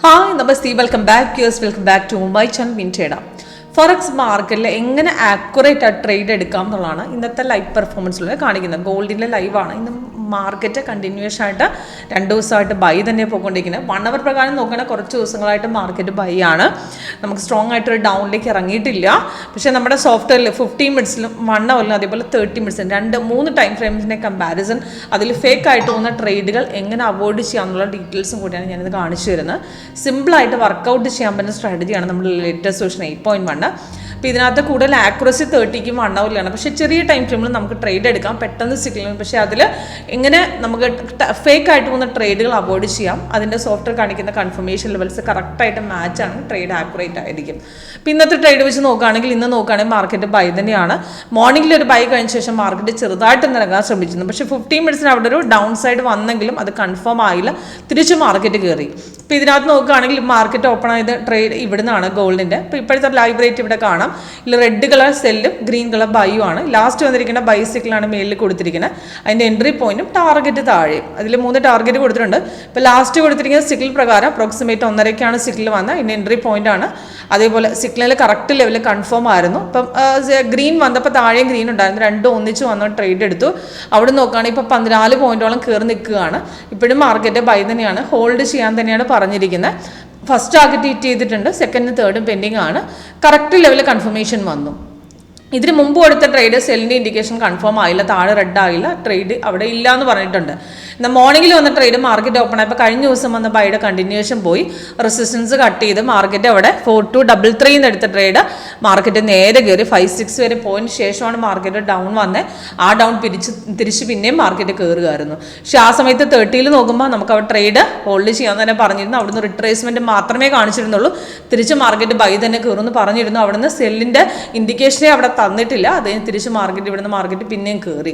Hi നമസ്തേ, welcome back to my channel വിൻറ്റേഡ. Forex മാർക്കറ്റിൽ എങ്ങനെ ആക്യുറേറ്റ് ആയിട്ട് ട്രേഡ് എടുക്കാം എന്നുള്ളതാണ് ഇന്നത്തെ ലൈവ് പെർഫോമൻസിലൂടെ കാണിക്കുന്നത്. ഗോൾഡിൻ്റെ ലൈവാണ്. ഇന്ന് മാർക്കറ്റ് കണ്ടിന്യൂസ് ആയിട്ട് 2 ദിവസമായിട്ട് ബൈ തന്നെ പോയിക്കൊണ്ടിരിക്കുന്നത്. 1 അവർ പ്രകാരം നോക്കുകയാണെങ്കിൽ കുറച്ച് ദിവസങ്ങളായിട്ട് മാർക്കറ്റ് ബൈ ആണ്. നമുക്ക് സ്ട്രോങ് ആയിട്ടൊരു ഡൗണിലേക്ക് ഇറങ്ങിയിട്ടില്ല. പക്ഷേ നമ്മുടെ സോഫ്റ്റ്വെയറിൽ 15 മിനിറ്റ്സിലും 1 അവറിലും അതേപോലെ 30 മിനിറ്റ്സിലും 2-3 ടൈം ഫ്രെയിംസിൻ്റെ കമ്പാരിസൺ, അതിൽ ഫേക്ക് ആയിട്ട് പോകുന്ന ട്രേഡുകൾ എങ്ങനെ അവോയ്ഡ് ചെയ്യാമെന്നുള്ള ഡീറ്റെയിൽസും കൂടിയാണ് ഞാനിത് കാണിച്ചു തരുന്നത്. സിമ്പിളായിട്ട് വർക്കൗട്ട് ചെയ്യാൻ പറ്റുന്ന സ്ട്രാറ്റജിയാണ് നമ്മുടെ ലേറ്റസ്റ്റ് വേർഷൻ 8.1. അപ്പോൾ ഇതിനകത്ത് കൂടുതൽ ആക്യുറസി 30-ക്കും 1 അവറിലാണ്. പക്ഷേ ചെറിയ ടൈം ഫ്രെയിമിൽ നമുക്ക് ട്രേഡ് എടുക്കാം, പെട്ടെന്ന് സിഗ്നൽ. പക്ഷേ അതിൽ എങ്ങനെ നമുക്ക് ഫേക്ക് ആയിട്ട് പോകുന്ന ട്രേഡുകൾ അവോയ്ഡ് ചെയ്യാം, അതിൻ്റെ സോഫ്റ്റ്വെയർ കാണിക്കുന്ന കൺഫർമേഷൻ ലെവൽസ് കറക്റ്റായിട്ട് മാച്ച് ആണ്, ട്രേഡ് ആക്യുറേറ്റ് ആയിരിക്കും. അപ്പോൾ ഇന്നത്തെ ട്രേഡ് വെച്ച് നോക്കുകയാണെങ്കിൽ മാർക്കറ്റ് ബൈ തന്നെയാണ്. മോർണിംഗിൽ ഒരു ബൈ കഴിഞ്ഞ ശേഷം മാർക്കറ്റ് ചെറുതായിട്ട് നിറങ്ങാൻ ശ്രമിച്ചിരുന്നു. പക്ഷേ 15 മിനിറ്റ്സിന് അവിടെ ഒരു ഡൗൺ സൈഡ് വന്നെങ്കിലും അത് കൺഫേം ആയില്ല, തിരിച്ച് മാർക്കറ്റ് കയറി. അപ്പോൾ ഇതിനകത്ത് നോക്കുകയാണെങ്കിൽ മാർക്കറ്റ് ഓപ്പൺ ആയത് ട്രേഡ് ഇവിടെ നിന്നാണ് ഗോൾഡിൻ്റെ. അപ്പോൾ ഇപ്പോഴത്തെ ലൈവ് റേറ്റ് ഇവിടെ കാണാം. ഇതിൽ റെഡ് കളർ സെല്ലും ഗ്രീൻ കളർ ബൈയും ആണ്. ലാസ്റ്റ് വന്നിരിക്കുന്ന ബൈസിക്കിളാണ് മേലിൽ കൊടുത്തിരിക്കുന്നത്. അതിൻ്റെ എൻട്രി പോയിന്റും ടാർഗറ്റ് താഴെയും. അതിൽ 3 ടാർഗറ്റ് കൊടുത്തിട്ടുണ്ട്. ഇപ്പോൾ ലാസ്റ്റ് കൊടുത്തിരിക്കുന്ന സിഗ്നൽ പ്രകാരം അപ്രോക്സിമേറ്റ് 1.5-ക്കാണ് സിഗ്നൽ വന്നത്. അതിൻ്റെ എൻട്രി പോയിന്റ് ആണ്. അതേപോലെ സിഗ്നൽ കറക്റ്റ് ലെവലിൽ കൺഫേം ആയിരുന്നു. ഇപ്പം ഗ്രീൻ വന്നപ്പോൾ താഴെയും ഗ്രീൻ ഉണ്ടായിരുന്നു. രണ്ടും ഒന്നിച്ച് വന്ന് ട്രേഡ് എടുത്തു. അവിടെ നോക്കുകയാണെങ്കിൽ ഇപ്പോൾ 14 പോയിന്റോളം കയറി നിൽക്കുകയാണ്. ഇപ്പോഴും മാർക്കറ്റ് ബൈ തന്നെയാണ്, ഹോൾഡ് ചെയ്യാൻ തന്നെയാണ് പറഞ്ഞിരിക്കുന്നത്. ഫസ്റ്റ് ടാർഗറ്റ് ഹിറ്റ് ചെയ്തിട്ടുണ്ട്, സെക്കൻഡും തേർഡും പെൻഡിങ് ആണ്. കറക്റ്റ് ലെവലിൽ കൺഫർമേഷൻ വന്നു. ഇതിന് മുമ്പ് കൊടുത്ത ട്രേഡ് സെല്ലിൻ്റെ ഇൻഡിക്കേഷൻ കൺഫേം ആയില്ല, താഴെ റെഡ് ആയില്ല, ട്രേഡ് അവിടെ ഇല്ല എന്ന് പറഞ്ഞിട്ടുണ്ട്. എന്നാൽ മോർണിംഗിൽ വന്ന ട്രേഡ് മാർക്കറ്റ് ഓപ്പൺ ആയപ്പോൾ കഴിഞ്ഞ ദിവസം വന്ന ബൈയുടെ കണ്ടിന്യൂഷൻ പോയി റെസിസ്റ്റൻസ് കട്ട് ചെയ്ത് മാർക്കറ്റ് അവിടെ 4233 എടുത്ത ട്രേഡ് മാർക്കറ്റ് നേരെ കയറി 56 വരെ പോയിന്റ് ശേഷമാണ് മാർക്കറ്റ് ഡൗൺ വന്നത്. ആ ഡൗൺ തിരിച്ച് പിന്നെയും മാർക്കറ്റ് കയറുകയായിരുന്നു. പക്ഷേ ആ സമയത്ത് 30-ൽ നോക്കുമ്പോൾ നമുക്ക് അവിടെ ട്രേഡ് ഹോൾഡ് ചെയ്യാൻ തന്നെ പറഞ്ഞിരുന്നു. അവിടുന്ന് റിട്രേസ്മെൻറ്റ് മാത്രമേ കാണിച്ചിരുന്നുള്ളൂ. തിരിച്ച് മാർക്കറ്റ് ബൈ തന്നെ കയറുമെന്ന് പറഞ്ഞിരുന്നു. അവിടുന്ന് സെല്ലിൻ്റെ ഇൻഡിക്കേഷനെ അവിടെ തന്നിട്ടില്ല. അതിന് തിരിച്ച് ഇവിടുന്ന് മാർക്കറ്റ് പിന്നെയും കയറി.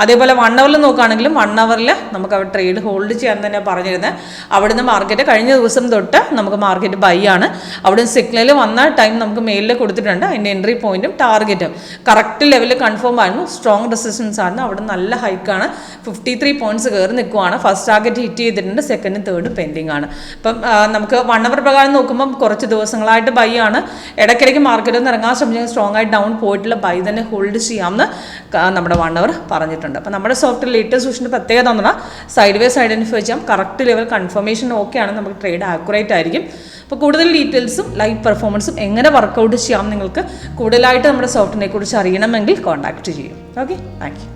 അതേപോലെ 1 അവറിൽ നോക്കുകയാണെങ്കിലും 1 അവറിൽ നമുക്ക് അവിടെ ട്രേഡ് ഹോൾഡ് ചെയ്യാൻ തന്നെ പറഞ്ഞിരുന്നത്. അവിടുന്ന് മാർക്കറ്റ് കഴിഞ്ഞ ദിവസം തൊട്ട് നമുക്ക് മാർക്കറ്റ് ബൈ ആണ്. അവിടുന്ന് സിഗ്നൽ വന്ന ടൈം നമുക്ക് മെയിലിൽ കൊടുത്തിട്ടുണ്ട്. അതിൻ്റെ എൻട്രി പോയിന്റും ടാർഗറ്റും കറക്റ്റ് ലെവലിൽ കൺഫേം ആയിരുന്നു. സ്ട്രോങ് റെസിസ്റ്റൻസ് ആയിരുന്നു. അവിടെ നല്ല ഹൈക്കാണ്, 53 പോയിന്റ്സ് കയറി നിൽക്കുവാണ്. ഫസ്റ്റ് ടാർഗറ്റ് ഹിറ്റ് ചെയ്തിട്ടുണ്ട്, സെക്കൻഡും തേർഡും പെൻഡിങ് ആണ്. അപ്പം നമുക്ക് 1 അവർ പ്രകാരം നോക്കുമ്പോൾ കുറച്ച് ദിവസങ്ങളായിട്ട് ബൈ ആണ്. ഇടയ്ക്കിടയ്ക്ക് മാർക്കറ്റിൽ നിന്ന് ഇറങ്ങാൻ ശ്രമിച്ചാൽ സ്ട്രോങ് ആയിട്ട് ഡൗൺ പോയിട്ടുള്ള ബൈ തന്നെ ഹോൾഡ് ചെയ്യാമെന്ന് നമ്മുടെ 1 അവർ പറഞ്ഞിട്ടുണ്ട്. അപ്പോൾ നമ്മുടെ സോഫ്റ്റ്വെയർ ലേറ്റസ്റ്റ് വേർഷൻ്റെ പ്രത്യേകത എന്ന് പറഞ്ഞാൽ സൈഡ് വേസ് ഐഡൻറ്റിഫൈ ചെയ്യാം, കറക്റ്റ് ലെവൽ കൺഫർമേഷൻ ഓക്കെയാണ്, നമുക്ക് ട്രേഡ് ആക്യുറേറ്റ് ആയിരിക്കും. അപ്പോൾ കൂടുതൽ ഡീറ്റെയിൽസും ലൈവ് പെർഫോമൻസും എങ്ങനെ വർക്കൗട്ട് ചെയ്യാം നിങ്ങൾക്ക് കൂടുതലായിട്ട് നമ്മുടെ സോഫ്റ്റ്വെയറിനെ കുറിച്ച് അറിയണമെങ്കിൽ കോൺടാക്റ്റ് ചെയ്യും. Okay, thank you.